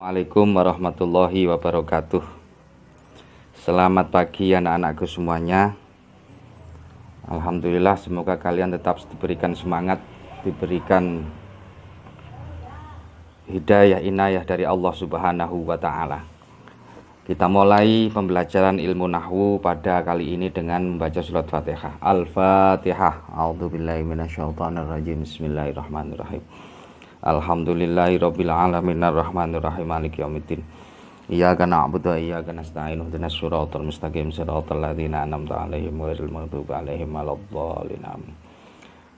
Assalamualaikum warahmatullahi wabarakatuh. Selamat pagi anak-anakku semuanya. Alhamdulillah, semoga kalian tetap diberikan semangat, diberikan hidayah inayah dari Allah Subhanahu wa taala. Kita mulai pembelajaran ilmu nahwu pada kali ini dengan membaca surat Fatihah. Al-Fatihah. A'udzubillahi minasyaitonirrajim. Bismillahirrahmanirrahim. Alhamdulillahirabbil alamin arrahmanirrahim maliki yaumiddin. Iyyaka na'budu wa iyyaka nasta'in ihdinas siratal mustaqim siratal ladzina an'amta 'alaihim ghairil maghdubi 'alaihim waladdallin.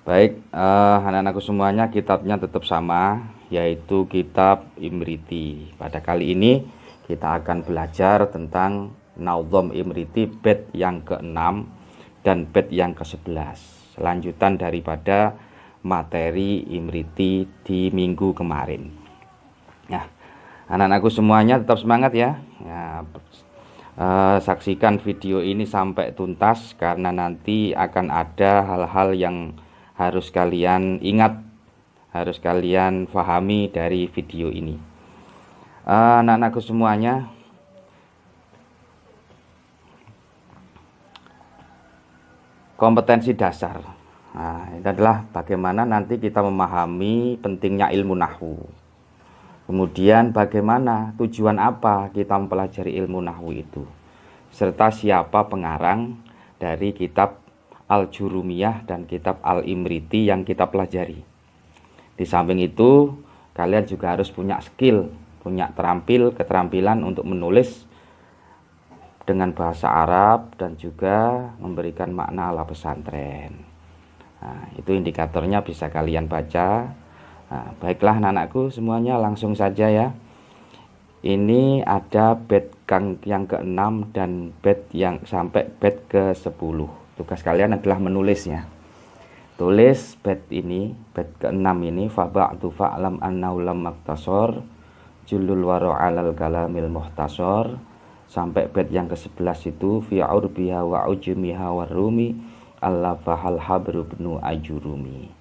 Baik, anak-anakku semuanya, kitabnya tetap sama, yaitu kitab Imriti. Pada kali ini kita akan belajar tentang Nadham Imriti bait yang ke-6 dan bait yang ke-11. Lanjutan daripada materi Imriti di minggu kemarin. Nah, anak-anakku semuanya tetap semangat ya. Saksikan video ini sampai tuntas karena nanti akan ada hal-hal yang harus kalian ingat, harus kalian pahami dari video ini. Anak-anakku semuanya, kompetensi dasar. Nah, ini adalah bagaimana nanti kita memahami pentingnya ilmu nahwu. Kemudian bagaimana, tujuan apa kita mempelajari ilmu nahwu itu, serta siapa pengarang dari kitab Al-Jurumiyah dan kitab Al-Imriti yang kita pelajari. Di samping itu, kalian juga harus punya skill, punya keterampilan untuk menulis dengan bahasa Arab dan juga memberikan makna ala pesantren. Nah, itu indikatornya bisa kalian baca. Nah, baiklah anak-anakku semuanya, langsung saja ya. Ini ada bait yang ke-6 dan bait yang sampai bait ke-10. Tugas kalian adalah menulisnya. Tulis bait ini, bait ke-6 ini, fa ba'du fa'lam annahu lam maktasor julul waro alal kalamil muhtasor, sampai bait yang ke-11 itu fi urbiha wa ujmiha warumi allafahal habru bnu ajurumi.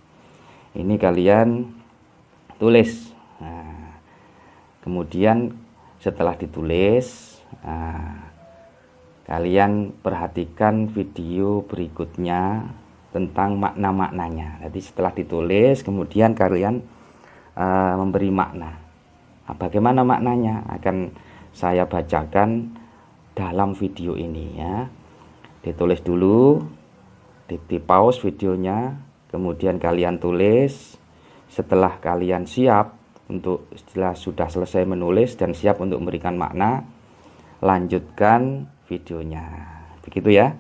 Ini kalian tulis. Nah, kemudian setelah ditulis, kalian perhatikan video berikutnya tentang makna-maknanya. Jadi setelah ditulis, kemudian kalian memberi makna. Nah, bagaimana maknanya akan saya bacakan dalam video ini ya. Ditulis dulu, di pause videonya, kemudian kalian tulis. Setelah kalian siap setelah sudah selesai menulis dan siap untuk memberikan makna, lanjutkan videonya. Begitu ya.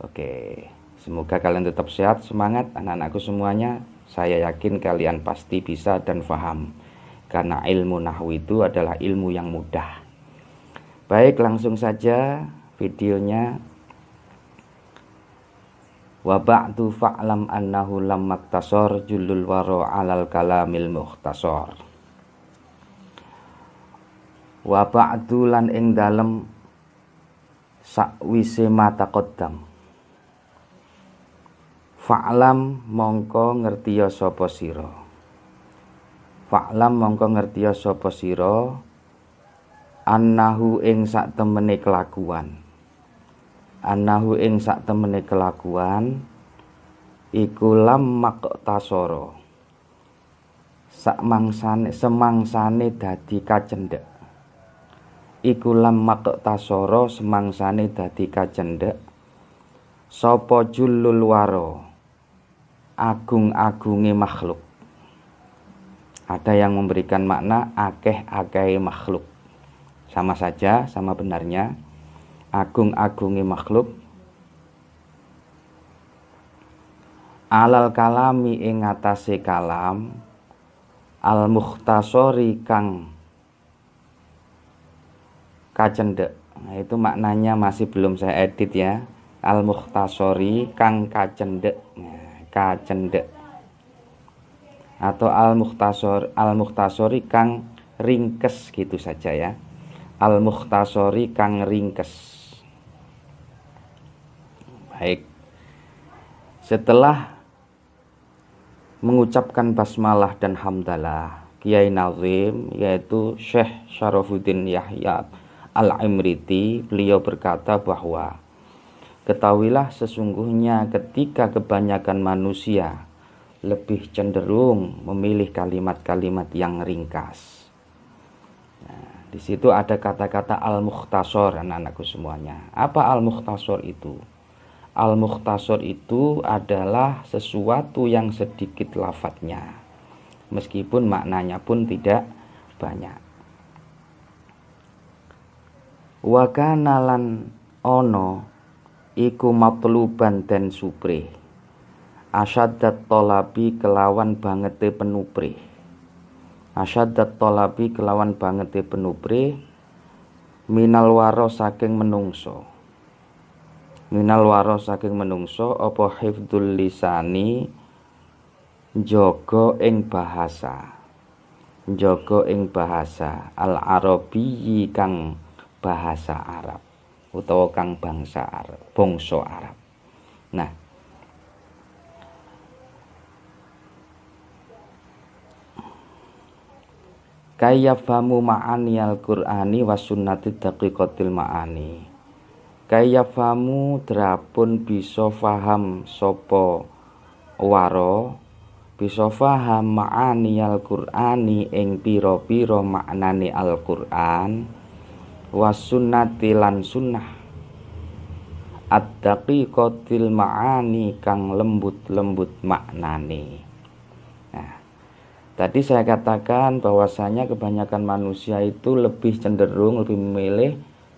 Oke, semoga kalian tetap sehat, semangat anak-anakku semuanya. Saya yakin kalian pasti bisa dan paham, karena ilmu nahwu itu adalah ilmu yang mudah. Baik, langsung saja videonya. Wa ba'du fa'lam annahu lam maktasor julul waro alal kalamil muhtasor. Wa ba'du lan ing dalem sakwise mata qaddam. Fa'lam mongko ngertiya sapa sira. Fa'lam mongko ngertiya sapa sira annahu ing sak temene kelakuan. Annahu ing sak temene kelakuan iku lam maktasara, semangsane dadi kacendhek. Iku lam maktasara, semangsane dadi kacendhek sapa julul waro, agung-agunge makhluk. Ada yang memberikan makna akeh-akehe makhluk. Sama saja, sama benarnya. Agung-agungi makhluk alal kalami ing atase kalam al mukhtasori kang kacendhek. Nah, itu maknanya masih belum saya edit ya. Al mukhtasori kang kacendhek. Nah, kacendhek atau al mukhtasori kang ringkes, gitu saja ya. Al mukhtasori kang ringkes. Baik, setelah mengucapkan basmalah dan hamdalah, Kiai Nazim, yaitu Syekh Syarafuddin Yahya Al-Imriti, beliau berkata bahwa ketahuilah sesungguhnya ketika kebanyakan manusia lebih cenderung memilih kalimat-kalimat yang ringkas. Nah, di situ ada kata-kata al-mukhtasar, anak-anakku semuanya. Apa al-mukhtasar itu? Al-mukhtasar itu adalah sesuatu yang sedikit lafadznya, meskipun maknanya pun tidak banyak. Wa kana lan ono iku matluban den supre, asyaddat tolabi kelawan bangete penupre. Asyaddat tolabi kelawan bangete penupre, minal waro saking menungso. Minal waro saking menungso apa hifdzul lisani, njaga ing bahasa. Njaga ing bahasa al-arabiyyi kang bahasa Arab utawa kang bangsa Arab, bangsa Arab. Nah, kayyafamu ma'ani al-Qur'ani wa sunnati daqiqatil ma'ani. Kayyafamu drapun bisa faham sapa waro, bisa faham ma'ani al-Qur'ani ing pira-pira maknane Al-Qur'an, wa sunnati lan sunnah, ad-daqiqatil ma'ani kang lembut-lembut maknane. Nah, tadi saya katakan bahwasanya kebanyakan manusia itu lebih cenderung, lebih memilih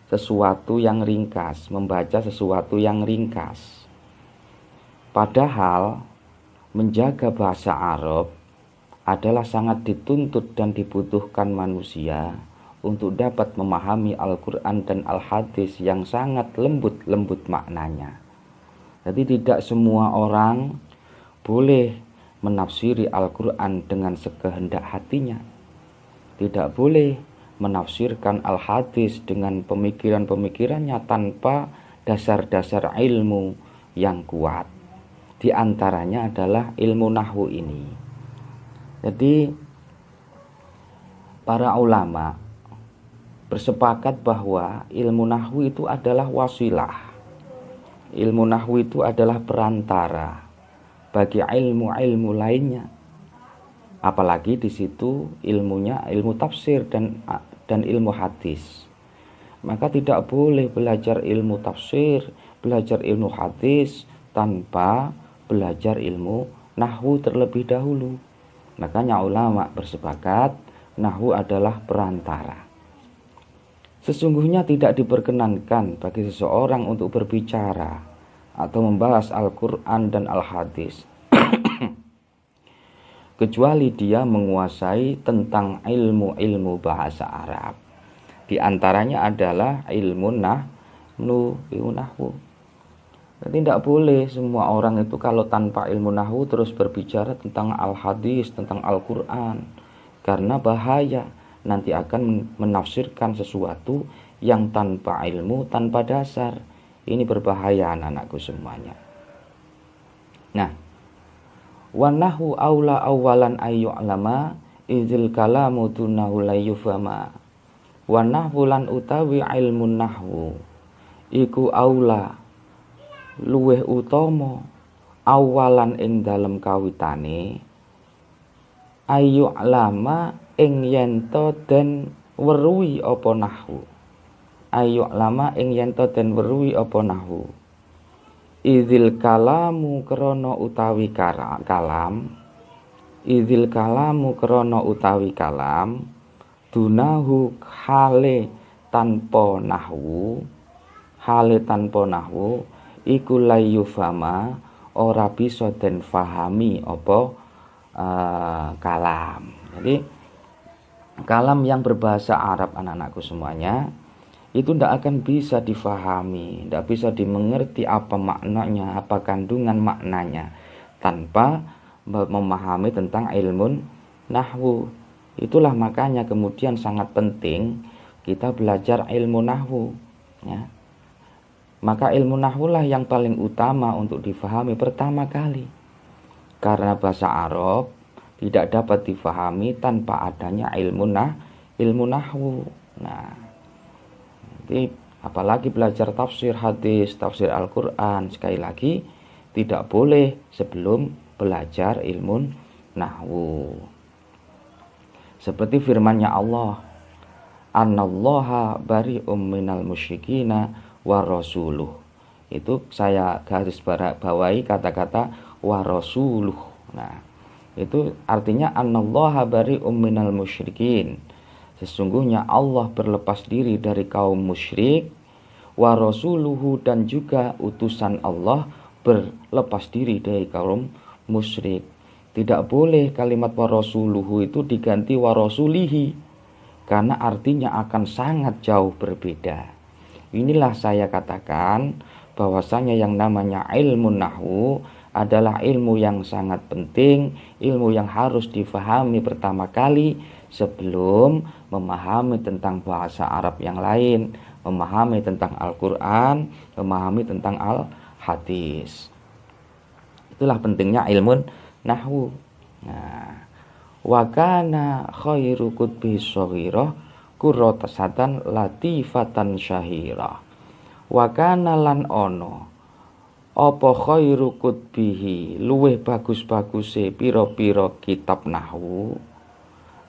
sesuatu yang ringkas, membaca sesuatu yang ringkas. Padahal menjaga bahasa Arab adalah sangat dituntut dan dibutuhkan manusia untuk dapat memahami Al-Quran dan Al-Hadis yang sangat lembut-lembut maknanya. Jadi tidak semua orang boleh menafsiri Al-Quran dengan sekehendak hatinya. Tidak boleh menafsirkan Al-Hadis dengan pemikiran-pemikirannya tanpa dasar-dasar ilmu yang kuat. Di antaranya adalah ilmu nahwu ini. Jadi para ulama bersepakat bahwa ilmu nahwu itu adalah wasilah. Ilmu nahwu itu adalah perantara bagi ilmu-ilmu lainnya. Apalagi di situ ilmunya ilmu tafsir dan ilmu hadis. Maka tidak boleh belajar ilmu tafsir, belajar ilmu hadis tanpa belajar ilmu nahwu terlebih dahulu. Makanya ulama bersepakat nahwu adalah perantara. Sesungguhnya tidak diperkenankan bagi seseorang untuk berbicara atau membahas Al-Quran dan Al-Hadis kecuali dia menguasai tentang ilmu-ilmu bahasa Arab. Di antaranya adalah ilmu nahwu. Jadi tidak boleh semua orang itu kalau tanpa ilmu nahwu terus berbicara tentang Al-Hadis, tentang Al-Quran, karena bahaya. Nanti akan menafsirkan sesuatu yang tanpa ilmu, tanpa dasar. Ini berbahaya anak-anakku semuanya. Nah, wa nahwu aula awalan ayyu'lama idzil kalamu dunahu la yufama. Wa nahwu lan utawi ilmu nahwu iku aula luweh utama awalan ing dalem kawitane ayyu'lama ing yento den weruhi apa nahwu. Ayu lama ing yento den weruhi apa nahwu. Idzil kalamu krana utawi kalam. Idzil kalamu krana utawi kalam. Dunahu hale tanpa nahwu. Hale tanpa nahwu iku layufama ora bisa den fahami apa kalam. Jadi kalam yang berbahasa Arab anak-anakku semuanya itu tidak akan bisa difahami, tidak bisa dimengerti apa maknanya, apa kandungan maknanya tanpa memahami tentang ilmu nahwu. Itulah makanya kemudian sangat penting kita belajar ilmu nahwu, ya. Maka ilmu nahwu lah yang paling utama untuk difahami pertama kali, karena bahasa Arab tidak dapat difahami tanpa adanya ilmu nahwu. Nah, jadi apalagi belajar tafsir hadis, tafsir Al-Quran, sekali lagi tidak boleh sebelum belajar ilmu nahwu. Seperti firman-Nya Allah, "Annallaha bari'um minal musyrikina wa rasuluh." Itu saya garis bawahi kata-kata wa rasuluh. Nah, itu artinya annallaha bari'um minal musyrikin. Sesungguhnya Allah berlepas diri dari kaum musyrik, wa rasuluhu, dan juga utusan Allah berlepas diri dari kaum musyrik. Tidak boleh kalimat wa rasuluhu itu diganti wa rasulihi, karena artinya akan sangat jauh berbeda. Inilah saya katakan bahwasanya yang namanya ilmu nahwu adalah ilmu yang sangat penting, ilmu yang harus difahami pertama kali sebelum memahami tentang bahasa Arab yang lain, memahami tentang Al-Quran, memahami tentang Al-Hadis. Itulah pentingnya ilmu nahwu. Nah, wa kana khairu kutbi shaghirah qurratasatan latifatan syahirah. Wa kana lan ono apa khairu kutbihi luweh bagus-baguse pira-pira kitab nahwu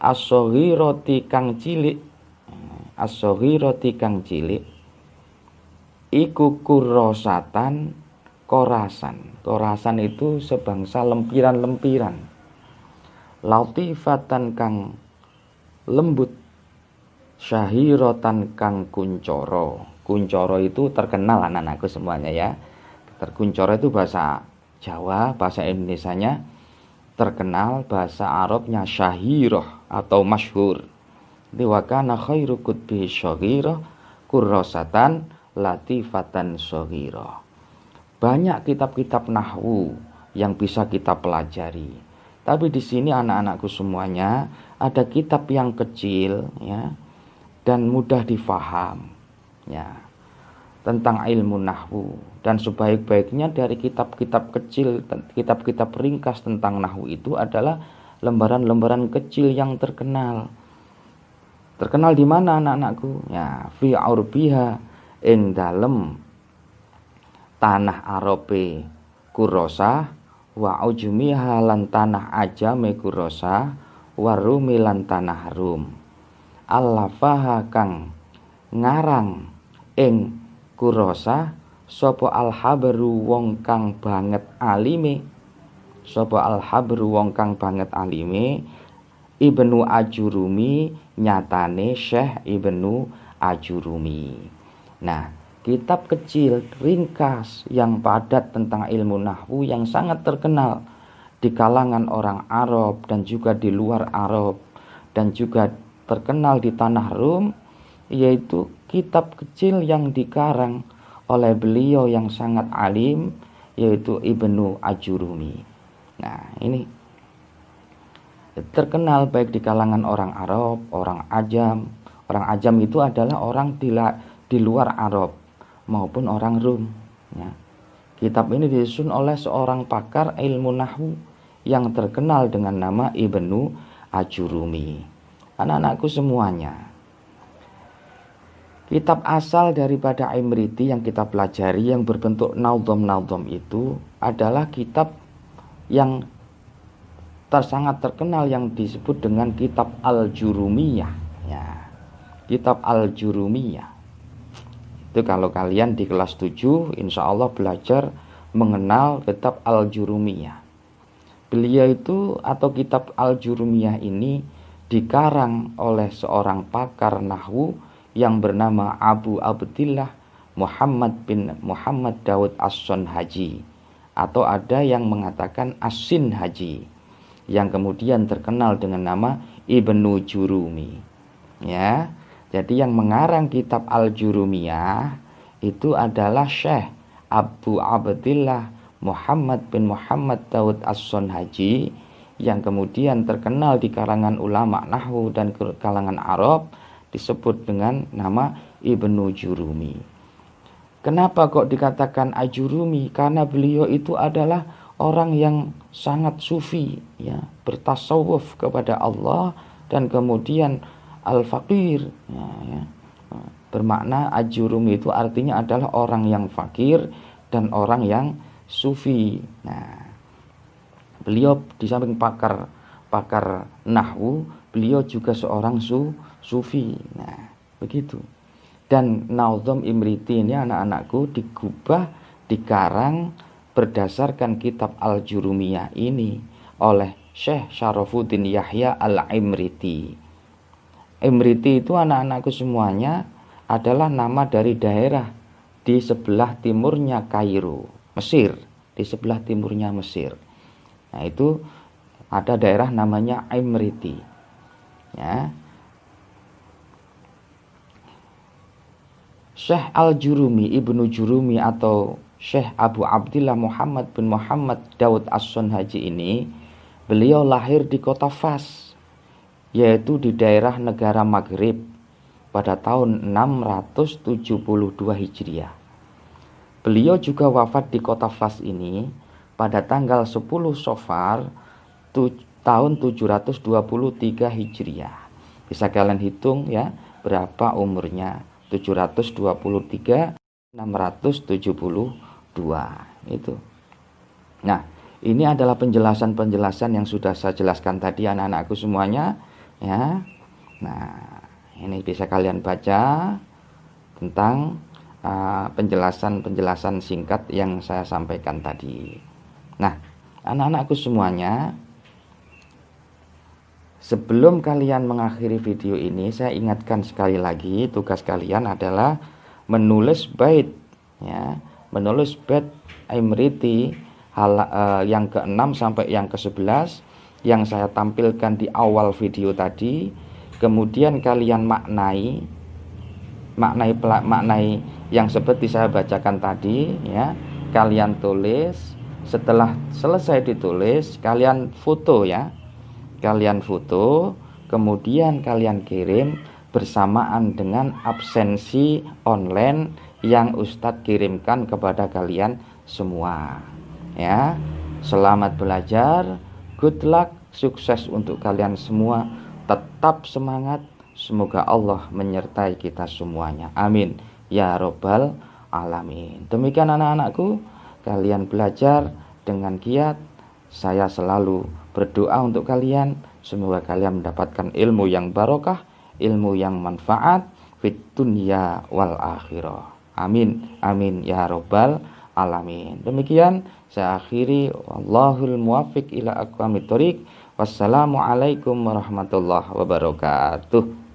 as-shaghirati kang cilik, as-shaghirati kang cilik iku kurrasatan korasan. Korasan itu sebangsa lempiran-lempiran. Latifatan kang lembut, syahiratan kang kuncoro. Kuncoro itu terkenal anak-anakku semuanya ya. Kuncoro itu bahasa Jawa, bahasa Indonesianya terkenal, bahasa Arabnya syahirah atau masyhur. Wa kana khairu kutbi syaghirah kurrasatan latifatan syaghirah. Banyak kitab-kitab nahwu yang bisa kita pelajari. Tapi di sini anak-anakku semuanya ada kitab yang kecil ya dan mudah difaham ya tentang ilmu nahwu, dan sebaik-baiknya dari kitab-kitab kecil, kitab-kitab ringkas tentang nahwu itu adalah lembaran-lembaran kecil yang terkenal. Terkenal di mana anak-anakku? Ya, fi urbiha, ing dalem tanah Arabe kurrosa, wa ujumiha lan tanah ajame kurrosa, wa rumi lan tanah rum. Allafaha kang ngarang ing kurrosa sapa al-habru wong kang banget alime, sapa al-habru wong kang banget alime Ibnu Ajurumi, nyatane Syekh Ibnu Ajurumi. Nah, kitab kecil ringkas yang padat tentang ilmu nahwu yang sangat terkenal di kalangan orang Arab dan juga di luar Arab dan juga terkenal di tanah Rum, yaitu kitab kecil yang dikarang oleh beliau yang sangat alim, yaitu Ibnu Ajurumi. Nah, ini terkenal baik di kalangan orang Arab, orang Ajam. Orang Ajam itu adalah orang di luar Arab maupun orang Rum ya. Kitab ini disusun oleh seorang pakar ilmu nahwu yang terkenal dengan nama Ibnu Ajurumi. Anak-anakku semuanya, kitab asal daripada Imriti yang kita pelajari yang berbentuk naudhom itu adalah kitab yang sangat terkenal yang disebut dengan kitab Al-Jurumiyah ya. Kitab Al-Jurumiyah itu kalau kalian di kelas 7 insya Allah belajar mengenal kitab Al-Jurumiyah. Beliau itu atau kitab Al-Jurumiyah ini dikarang oleh seorang pakar nahwu yang bernama Abu Abdillah Muhammad bin Muhammad Daud As-Sonhaji, atau ada yang mengatakan As-Sinhaji, yang kemudian terkenal dengan nama Ibnu Jurumi ya. Jadi yang mengarang kitab Al-Jurumiyah itu adalah Syekh Abu Abdillah Muhammad bin Muhammad Daud As-Sonhaji, yang kemudian terkenal di kalangan ulama nahwu dan kalangan Arab disebut dengan nama Ibnu Jurumi. Kenapa kok dikatakan Ajurumi? Karena beliau itu adalah orang yang sangat sufi, ya, bertasawuf kepada Allah, dan kemudian al-faqir, ya. Bermakna ajurumi itu artinya adalah orang yang fakir dan orang yang sufi. Nah, beliau di samping pakar nahwu, beliau juga seorang sufi. Nah, begitu. Dan Nazm Imriti ini, anak-anakku, digubah, dikarang berdasarkan kitab Al-Jurumiyah ini oleh Syekh Syarafuddin Yahya Al-Imriti. Imriti itu, anak-anakku semuanya, adalah nama dari daerah di sebelah timurnya Kairo, Mesir, di sebelah timurnya Mesir. Nah, itu ada daerah namanya Imriti, ya. Syekh Al-Jurumi, Ibnu Jurumi atau Syekh Abu Abdillah Muhammad bin Muhammad Daud As-Sunhaji ini, beliau lahir di kota Fas, yaitu di daerah negara Maghrib, pada tahun 672 Hijriah. Beliau juga wafat di kota Fas ini pada tanggal 10 Safar tahun 723 Hijriah. Bisa kalian hitung, ya, berapa umurnya. 723, 672 itu. Nah, ini adalah penjelasan-penjelasan yang sudah saya jelaskan tadi, anak-anakku semuanya, ya. Nah, ini bisa kalian baca tentang penjelasan-penjelasan singkat yang saya sampaikan tadi. Nah, anak-anakku semuanya, sebelum kalian mengakhiri video ini, saya ingatkan sekali lagi, tugas kalian adalah menulis bait, ya, menulis bait Imriti yang ke-6 sampai yang ke-11 yang saya tampilkan di awal video tadi. Kemudian kalian maknai yang seperti saya bacakan tadi, ya. Kalian tulis. Setelah selesai ditulis, kalian foto, ya. Kalian foto, kemudian kalian kirim bersamaan dengan absensi online yang Ustadz kirimkan kepada kalian semua, ya. Selamat belajar, good luck, sukses untuk kalian semua. Tetap semangat, semoga Allah menyertai kita semuanya. Amin ya robbal alamin. Demikian anak-anakku, kalian belajar dengan giat. Saya selalu berdoa untuk kalian, semoga kalian mendapatkan ilmu yang barokah, ilmu yang manfaat fit dunya wal akhirah. Amin amin ya robbal alamin. Demikian saya akhiri, wallahul muwaffiq ila aqwamit thoriq. Wassalamualaikum warahmatullahi wabarakatuh.